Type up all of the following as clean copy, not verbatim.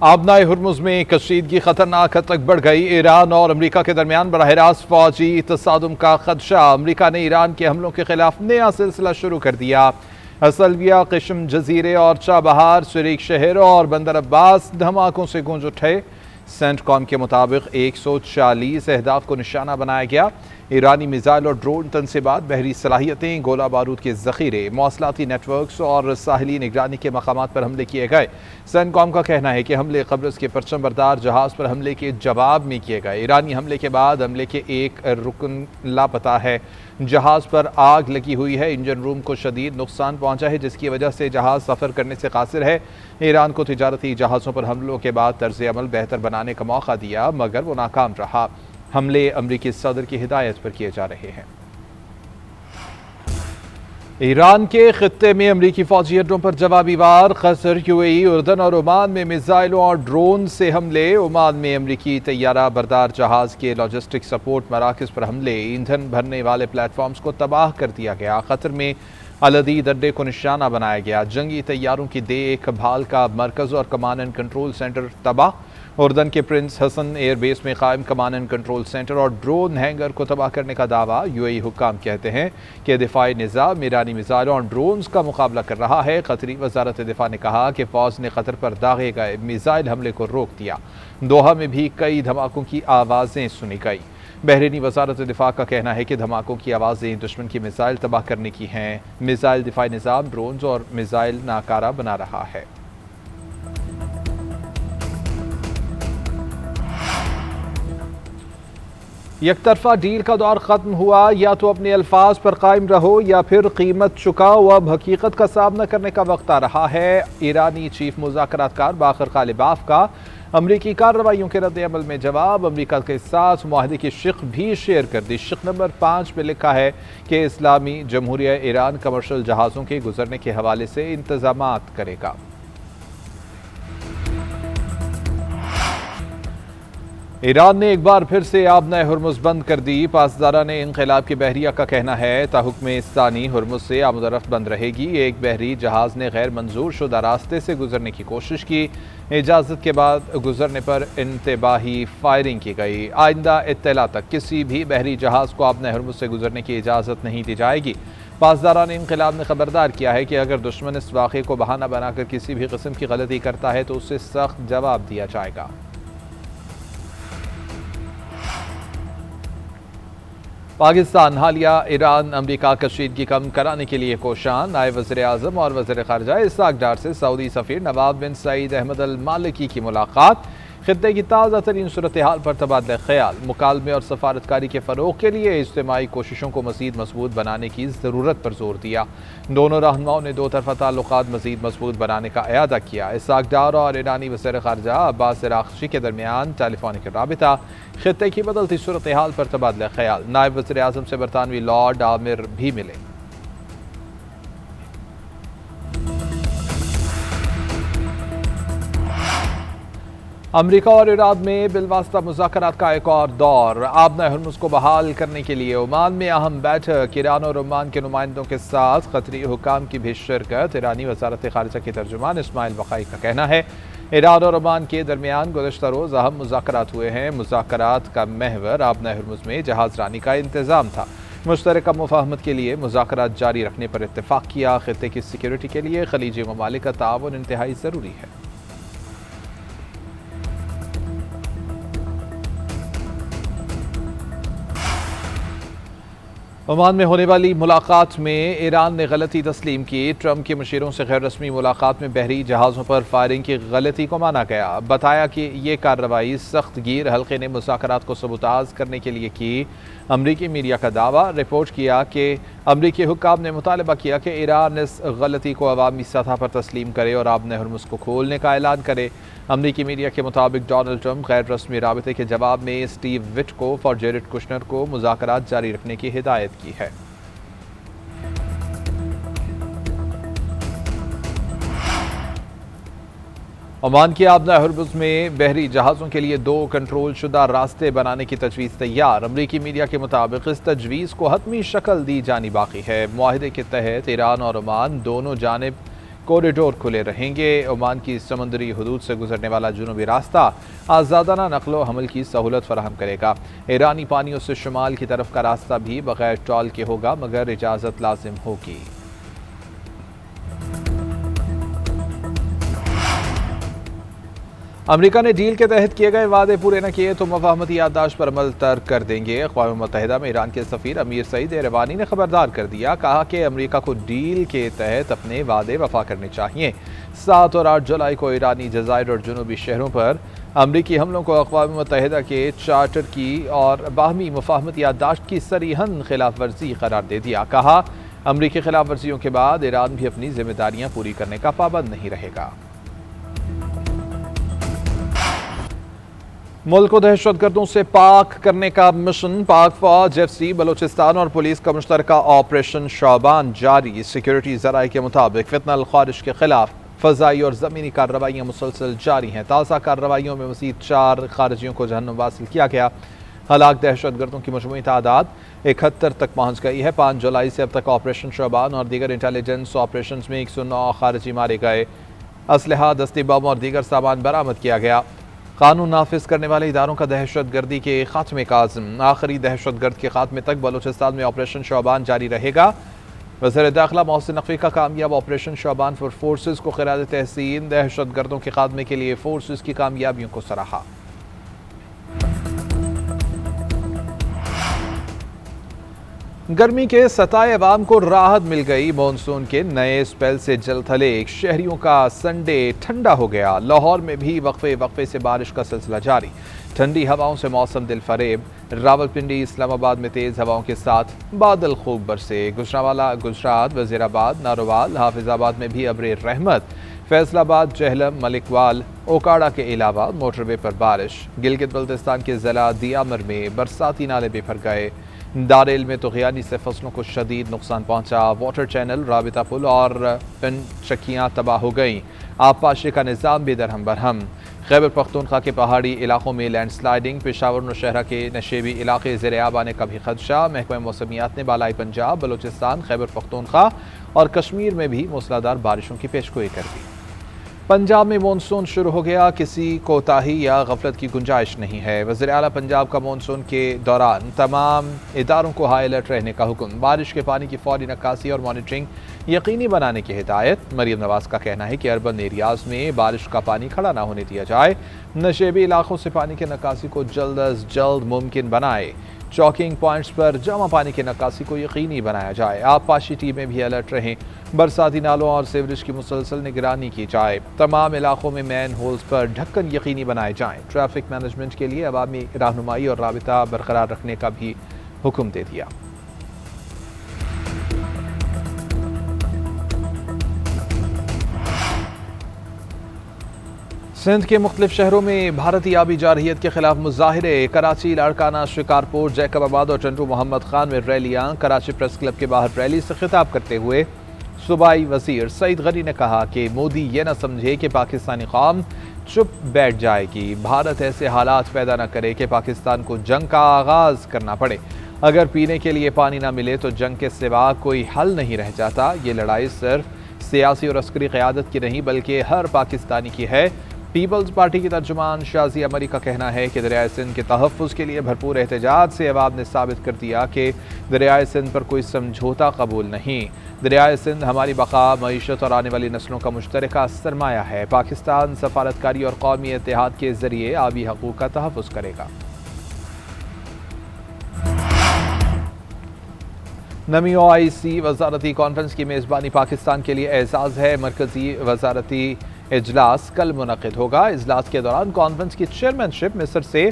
आबनाए हुर्मुज में कशीदगी खतरनाक हद तक बढ़ गई। ईरान और अमरीका के दरमियान बराह रास्त फौजी तसादुम का खदशा। अमरीका ने ईरान के हमलों के खिलाफ नया सिलसिला शुरू कर दिया। असलविया, किस्म जजीरे और चाबहार, शरीक शहर और बंदर अब्बास धमाकों से गूंज उठे। सेंटकॉम के मुताबिक 140 अहदाफ को निशाना बनाया गया। ईरानी मिसाइल और ड्रोन तनसीबात, बहरी सलाहियतें, गोला बारूद के जखीरे, मौसलाती नेटवर्क्स और साहिली निगरानी के मकामात पर हमले किए गए। सेंटकॉम का कहना है कि हमले कब्रस के परचम बरदार जहाज पर हमले के जवाब में किए गए। ईरानी हमले के बाद हमले के एक रुकन लापता है। जहाज पर आग लगी हुई है। इंजन रूम को शदीद नुकसान पहुंचा है, जिसकी वजह से जहाज सफ़र करने से कासिर है। ईरान को तिजारती जहाज़ों पर हमलों के बाद तर्ज अमल बेहतर बनाने का मौका दिया, मगर वो नाकाम रहा। हमले अमरीकी सदर की हिदायत पर किए जा रहे हैं। ईरान के खित्ते में अमरीकी फौजी अड्डों पर जवाबी वार। कतर, यूएई, उर्दन और ओमान में मिसाइलों और ड्रोन से हमले। ओमान में अमरीकी तैयारा बरदार जहाज के लॉजिस्टिक सपोर्ट मराकज पर हमले। ईंधन भरने वाले प्लेटफॉर्म्स को तबाह कर दिया गया। कतर में अल-अदीद अड्डे को निशाना बनाया गया। जंगी तैयारों की देखभाल का मरकज और कमांड एंड कंट्रोल सेंटर तबाह। उर्दन के प्रिंस हसन एयरबेस में कायम कमांड एंड कंट्रोल सेंटर और ड्रोन हैंगर को तबाह करने का दावा। यूएई हुक्काम कहते हैं कि दिफाई निज़ाम ईरानी मिसाइलों और ड्रोन्स का मुकाबला कर रहा है। कतरी वजारत दिफा ने कहा कि फ़ौज ने कतर पर दागे गए मिसाइल हमले को रोक दिया। दोहा में भी कई धमाकों की आवाज़ें सुनी गई। बहरीनी वजारत दिफा का कहना है कि धमाकों की आवाज़ें दुश्मन की मिसाइल तबाह करने की हैं। मिसाइल दिफाई निज़ाम ड्रोन्स और मिसाइल नाकारा बना रहा है। यकतरफा डील का दौर ख़त्म हुआ। या तो अपने अल्फाज पर कायम रहो या फिर कीमत चुकाओ। अब हकीकत का सामना करने का वक्त आ रहा है। ईरानी चीफ मुज़ाकरातकार बाकर कालिबाफ का अमरीकी कार्रवाइयों के रद्द अमल में जवाब। अमरीका के साथ मुआहदे की शिक भी शेयर कर दी। शिक नंबर 5 में लिखा है कि इस्लामी जमहूरिया ईरान कमर्शल जहाज़ों के गुजरने के हवाले से इंतजामात करेगा। ईरान ने एक बार फिर से आबनाए हुर्मुज बंद कर दी। पासदारा ने इनकलाब के बहरिया का कहना है ताहुक्म इस्तानी हुर्मुज से आमदरफ्त बंद रहेगी। एक बहरी जहाज ने गैर मंजूर शुदा रास्ते से गुजरने की कोशिश की। इजाज़त के बाद गुजरने पर इंतबाही फायरिंग की गई। आइंदा इत्तला तक किसी भी बहरी जहाज को आबनाए हुर्मुज से गुजरने की इजाज़त नहीं दी जाएगी। पासदारा ने इनकलाब ने खबरदार किया है कि अगर दुश्मन इस वाक़े को बहाना बनाकर किसी भी किस्म की गलती करता है तो उससे सख्त जवाब दिया जाएगा। पाकिस्तान हालिया ईरान अमरीका कशीदगी कम कराने के लिए कोशान। नायब वज़ीर आज़म और वज़ीर ख़ारजा इसाक डार से सऊदी सफ़ीर नवाब बिन सईद अहमद अल मालिकी की मुलाकात। खित्ते की ताज़ा तरीन सूरत हाल पर तबादला ख्याल। मुकालमे और सफारतकारी के फ़रोग़ के लिए इज्तिमाई कोशिशों को मज़ीद मजबूत बनाने की ज़रूरत पर जोर दिया। दोनों रहनुमाओं ने दो तरफ़ा ताल्लुक़ात मज़ीद मजबूत बनाने का अयादा किया। इसाक डार और ईरानी वज़ीर ख़ारजा अब्बास अराग़ची के दरमियान टेलीफोनिक राबिता। खित्ते की बदलती सूरत हाल पर तबादला ख्याल। नायब वज़ीर आज़म से बरतानवी लॉर्ड आमिर भी मिले। अमरीका और ईरान में बिलवास्ता मुज़ाकरात का एक और दौर। आबनाए हुर्मुज को बहाल करने के लिए ओमान में अहम बैठक। ईरान और ओमान के नुमाइंदों के साथ कतरी हुकाम की भी शिरकत। ईरानी वज़ारत ख़ारिजा के तर्जुमान इस्माइल बक़ाई का कहना है ईरान और ओमान के दरमियान गुज़श्ता रोज़ अहम मुज़ाकरात हुए हैं। मुज़ाकरात का महवर आबनाए हुर्मुज में जहाज़ रानी का इंतज़ाम था। मुश्तरका मुफ़ाहमत के लिए मुज़ाकरात जारी रखने पर इत्तेफ़ाक़ किया। खित्ते की सिक्योरिटी के लिए ख़लीजी ममालिक का ताअवुन इंतहाई ज़रूरी है। ओमान में होने वाली मुलाकात में ईरान ने गलती तस्लीम की। ट्रंप के मशीरों से गैर रस्मी मुलाकात में बहरी जहाज़ों पर फायरिंग की गलती को माना गया। बताया कि ये कार्रवाई सख्त गिर हल्के ने मुज़ाकरात को सबूताज करने के लिए की। अमरीकी मीडिया का दावा। रिपोर्ट किया कि अमरीकी हुक्काम ने मुतालबा किया कि ईरान इस गलती को अवामी सतह पर तस्लीम करे और आबनाए हुर्मुज को खोलने का ऐलान करे। अमरीकी मीडिया के मुताबिक डोनाल्ड ट्रंप गैर रस्मी राबते के जवाब में स्टीव विटकोफ और जेरेड कुशनर को मुज़ाकरात जारी रखने की हिदायत की है। ओमान की आबनाए हुर्मुज में बहरी जहाज़ों के लिए 2 कंट्रोल शुदा रास्ते बनाने की तजवीज़ तैयार। अमरीकी मीडिया के मुताबिक इस तजवीज़ को हतमी शक्ल दी जानी बाकी है। मुआहदे के तहत ईरान और ओमान दोनों जानिब कॉरिडोर खुले रहेंगे। ओमान की समुद्री हदूद से गुजरने वाला जुनूबी रास्ता आज़ादाना नकलो हमल की सहूलत फराहम करेगा। ईरानी पानियों से शुमाल की तरफ का रास्ता भी बगैर टॉल के होगा, मगर इजाज़त लाजिम होगी। अमेरिका ने डील के तहत किए गए वादे पूरे न किए तो मफाहमती याददाश्त पर अमल तर्क कर देंगे। अक़वाम मुत्तहिदा में ईरान के सफ़ीर अमीर सईद एरवानी ने खबरदार कर दिया, कहा कि अमेरिका को डील के तहत अपने वादे वफा करने चाहिए। 7 और 8 जुलाई को ईरानी जज़ायर और जुनूबी शहरों पर अमरीकी हमलों को अक़वाम मुत्तहिदा के चार्टर की और बाहमी मुफाहमती याददाश्त की सरीहन खिलाफ वर्जी करार दे दिया। कहा, अमरीकी खिलाफ वर्जियों के बाद ईरान भी अपनी जिम्मेदारियाँ पूरी करने का पाबंद नहीं रहेगा। मुल्क को दहशतगर्दों से पाक करने का मिशन पाक फौज, एफसी, बलोचिस्तान और पुलिस का मुश्तरका ऑपरेशन शाबान जारी। सिक्योरिटी ज़राए के मुताबिक फितनल ख्वारिश के खिलाफ फ़ज़ाई और ज़मीनी कार्रवाइयाँ मुसलसल जारी हैं। ताज़ा कार्रवाइयों में मज़ीद 4 खारिजियों को जहन्नुम वासिल किया गया। हलाक दहशतगर्दों की मजमूई तादाद 71 तक पहुँच गई है। 5 जुलाई से अब तक ऑपरेशन शाबान और दीगर इंटेलिजेंस ऑपरेशन में 109 खारिजी मारे गए। असलहा, दस्ती बम और दीगर सामान बरामद किया गया। कानून नाफिज करने वाले इदारों का दहशतगर्दी के खात्मे का आज़म। आखिरी दहशतगर्द के खात्मे तक बलोचिस्तान में ऑपरेशन शाबान जारी रहेगा। वज़ीर दाखिला मोहसिन नकवी का कामयाब ऑपरेशन शाबान फॉर फोर्सेस को क़ियादत तहसीन, दहशतगर्दों के खात्मे के लिए फोर्सेस की कामयाबियों को सराहा। गर्मी के सताए अवाम को राहत मिल गई। मानसून के नए स्पेल से जल थले शहरियों का संडे ठंडा हो गया। लाहौर में भी वक्फे वक्फे से बारिश का सिलसिला जारी। ठंडी हवाओं से मौसम दिल फरेब। रावलपिंडी, इस्लामाबाद में तेज़ हवाओं के साथ बादल खूब बरसे। गुजरांवाला, गुजरात, वज़ीराबाद, नारोवाल, हाफिजाबाद में भी अब्रे रहमत। फैसलाबाद, जहलम, मलिकवाल, ओकाड़ा के अलावा मोटरवे पर बारिश। गिलगित बल्तिस्तान के ज़िला दियामर में बरसाती नाले बेभर गए। दारेल में तुग़यानी से फसलों को शदीद नुकसान पहुंचा। वाटर चैनल, राबिता पुल और पिन चक्कियाँ तबाह हो गईं। आबपाशी का निज़ाम भी दरहम बरहम। खैबर पख्तूनख्वा के पहाड़ी इलाकों में लैंडस्लाइडिंग। पेशावर नौशहरा के नशेबी इलाके ज़ेर आब आने का भी खदशा। महकमा मौसमियात ने बालाई पंजाब, बलोचिस्तान, खैबर पख्तूनख्वा और कश्मीर में भी मूसलाधार बारिशों की पेशगोई कर दी। पंजाब में मानसून शुरू हो गया, किसी कोताही या गफलत की गुंजाइश नहीं है। वज़ीर आला पंजाब का मानसून के दौरान तमाम इदारों को हाई अलर्ट रहने का हुक्म। बारिश के पानी की फौरी निकासी और मॉनिटरिंग यकीनी बनाने की हिदायत। मरीम नवाज का कहना है कि अर्बन एरियाज में बारिश का पानी खड़ा ना होने दिया जाए। नशेबी इलाकों से पानी की निकासी को जल्द अज जल्द मुमकिन बनाए। चौकिंग पॉइंट्स पर जमा पानी की निकासी को यकीनी बनाया जाए। आबपाशी टीमें भी अलर्ट रहें। बरसाती नालों और सीवरेज की मुसलसल निगरानी की जाए। तमाम इलाकों में मैन होल्स पर ढक्कन यकीनी बनाए जाएं। ट्रैफिक मैनेजमेंट के लिए अवामी रहनुमाई और राबिता बरकरार रखने का भी हुक्म दे दिया। सिंध के मुख्तलिफ शहरों में भारतीय आबी जारहियत के खिलाफ मुजाहिरे। कराची, लाड़काना, शिकारपुर, जैकबाबाद और चंडू मोहम्मद खान में रैलियां। कराची प्रेस क्लब के बाहर रैली से खिताब करते हुए सूबाई वजीर सईद गनी ने कहा कि मोदी ये न समझे कि पाकिस्तानी कौम चुप बैठ जाएगी। भारत ऐसे हालात पैदा न करे कि पाकिस्तान को जंग का आगाज करना पड़े। अगर पीने के लिए पानी न मिले तो जंग के सिवा कोई हल नहीं रह जाता। ये लड़ाई सिर्फ सियासी और अस्करी क़यादत की नहीं बल्कि हर पाकिस्तानी की है। पीपल्स पार्टी की तर्जुमान शाजी अमरी का कहना है कि दरियाए सिंध के तहफ़्फ़ुज़ के लिए भरपूर एहतजाज से अवाम ने साबित कर दिया कि दरियाए सिंध पर कोई समझौता कबूल नहीं। दरियाए सिंध हमारी बका, मईशत और आने वाली नस्लों का मुश्तरका सरमाया है। पाकिस्तान सफारतकारी और कौमी इत्तेहाद के ज़रिए आबी हकूक़ का तहफ़्फ़ुज़ करेगा। नमी OIC वज़ारती कॉन्फ्रेंस की मेज़बानी पाकिस्तान के लिए एजाज़ है। मरकज़ी वज़ारती इजलास कल मुनक़िद होगा। इजलास के दौरान कॉन्फ्रेंस की चेयरमैनशिप मिस्र से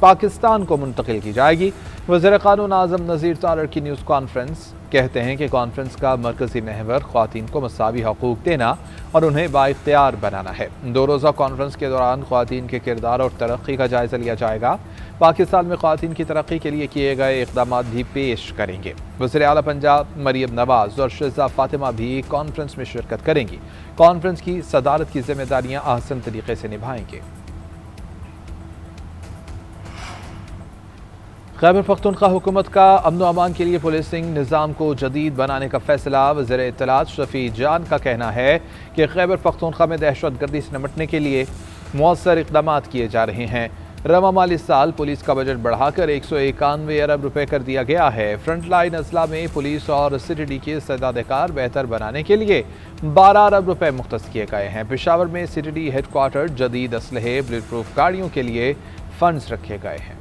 पाकिस्तान को मुंतकिल की जाएगी। वज़ीर क़ानून आज़म नज़ीर तारर की न्यूज़ कॉन्फ्रेंस कहते हैं कि कॉन्फ्रेंस का मरकज़ी महवर ख़वातीन को मसावी हकूक़ देना और उन्हें बाइख्तियार बनाना है। 2 रोज़ा कॉन्फ्रेंस के दौरान ख़वातीन के किरदार और तरक्की का जायज़ा लिया जाएगा। पाकिस्तान में ख़वातीन की तरक्की के लिए किए गए इक़दामात भी पेश करेंगे। वज़ीर आला पंजाब मरीम नवाज़ और शहज़ाद फ़ातिमा भी कॉन्फ्रेंस में शिरकत करेंगी। कॉन्फ्रेंस की सदारत की जिम्मेदारियाँ आसान तरीके से निभाएंगे। खैबर पख्तूनख्वा हुकूमत का अमन अमान के लिए पुलिसिंग निज़ाम को जदीद बनाने का फैसला। वज़ीर इत्तलात शफी जान का कहना है कि खैबर पख्तूनख्वा में दहशत गर्दी से निपटने के लिए मौसर इक़दाम किए जा रहे हैं। रवा माली साल पुलिस का बजट बढ़ाकर 191 अरब रुपए कर दिया गया है। फ्रंट लाइन अजला में पुलिस और CTD के इस्तेदाद-ए-कार बेहतर बनाने के लिए 12 अरब रुपए मुख्तस किए गए हैं। पेशावर में CTD हेडक्वार्टर, जदीद असलहे, बुलेट प्रूफ गाड़ियों के लिए फंड्स रखे गए हैं।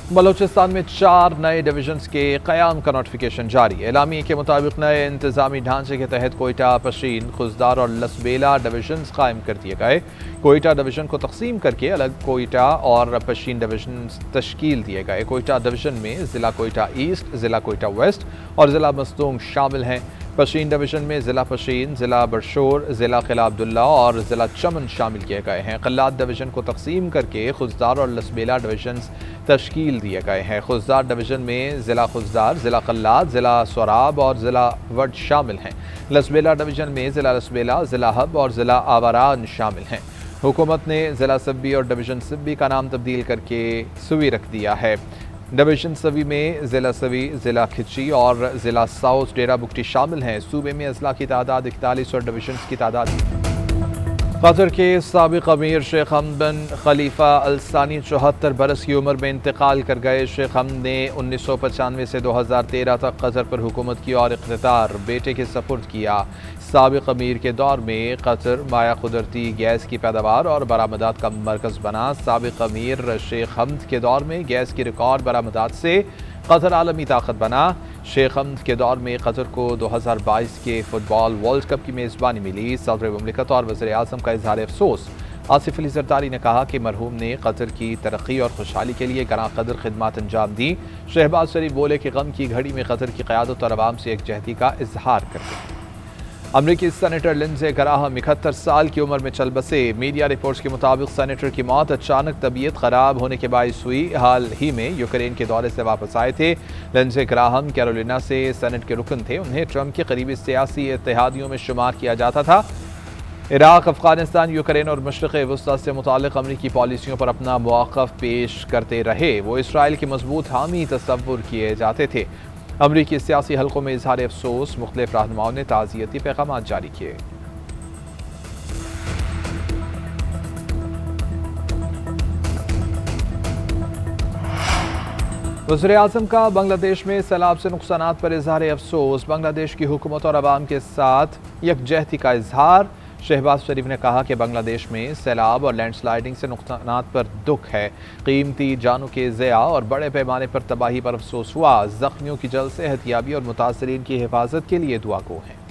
बलोचिस्तान में 4 नए डिवीजन्स के क़याम का नोटिफिकेशन जारी। एलामी के मुताबिक नए इंतजामी ढांचे के तहत कोयटा, पशीन, खुजदार और लसबेला डिवीजन्स कायम कर दिए गए। कोयटा डिवीजन को तकसीम करके अलग कोयटा और पशीन डिवीजन तश्कील दिए गए। कोयटा डिवीजन में ज़िला कोयटा ईस्ट, ज़िला कोयटा वेस्ट और ज़िला मस्तूंग शामिल हैं। पशीन डिवीजन में ज़िला पशीन, ज़िला बरशोर, ज़िला किला अब्दुल्ला और ज़िला चमन शामिल किए गए हैं। कल्लात डिवीजन को तकसीम करके खुजदार और लसबेला डिवीजन तश्कील दिए गए हैं। खुजदार डिवीजन में ज़िला खुजदार, ज़िला कल्लात, ज़िला सोराब और ज़िला वड शामिल हैं। लसबेला डिवीजन में ज़िला लसबेला, ज़िला हब और ज़िला आवारान शामिल हैं। हुकूमत ने ज़िला सब्बी और डिवीजन सब्बी का नाम तब्दील करके सुवी रख दिया है। डिवीजन सवी में ज़िला सवी, ज़िला खिची और ज़िला साउथ डेरा बुगटी शामिल हैं। सूबे में अजला की तादाद 41 और डिवीजन की तादाद। कतर के साबिक अमीर शेख हमद बिन खलीफा अल सानी 74 बरस की उम्र में इंतकाल कर गए। शेख हमद ने 1995 से 2013 तक कतर पर हुकूमत की और इख्तियार बेटे के सपुर्द किया। साबिक अमीर के दौर में कतर माया कुदरती गैस की पैदावार और बरामदात का मरकज़ बना। साबिक अमीर शेख हमद के दौर में गैस की रिकॉर्ड बरामदात से कतर आलमी ताकत बना। शेख हमद के दौर में कतर को 2022 के फुटबॉल वर्ल्ड कप की मेज़बानी मिली। सदर मुमलिकत और वज़ीर आज़म का इज़हार अफसोस। आसिफ अली ज़रदारी ने कहा कि मरहूम ने कतर की तरक्की और खुशहाली के लिए गरां कदर खिदमत अंजाम दी। शहबाज शरीफ बोले कि गम की घड़ी में कतर की क़यादत और अवाम से एकजहती का इजहार करते हैं। अमरीकी सेनेटर लिंडसे ग्राहम 71 साल की उम्र में चल बसे। मीडिया रिपोर्ट्स के मुताबिक सेनेटर की मौत अचानक तबीयत खराब होने के बायस हुई। हाल ही में यूक्रेन के दौरे से वापस आए थे। लिंडसे ग्राहम कैरोलिना से सेनेट के रुकन थे। उन्हें ट्रंप के करीबी सियासी इत्तेहादियों में शुमार किया जाता था। इराक, अफगानिस्तान, यूक्रेन और मशरिक़ वस्ता से मुतालिक अमरीकी पॉलिसियों पर अपना मौक़िफ़ पेश करते रहे। वो इसराइल के मजबूत हामी तस्वुर किए जाते थे। अमरीकी सियासी हल्कों में इज़हार अफसोस। मुख्तलिफ रहनुमाओं ने ताज़ियती पैगाम जारी किए। वज़ीर आज़म का बांग्लादेश में सैलाब से नुकसानात पर इज़हार अफसोस। बांग्लादेश की हुकूमत और अवाम के साथ यकजहती का इजहार। शहबाज शरीफ ने कहा कि बांग्लादेश में सैलाब और लैंडस्लाइडिंग से नुकसानात पर दुख है। कीमती जानों के ज़िया और बड़े पैमाने पर तबाही पर अफसोस हुआ। ज़ख्मियों की जल्द सेहतयाबी और मुतासरीन की हिफाजत के लिए दुआ गो हैं।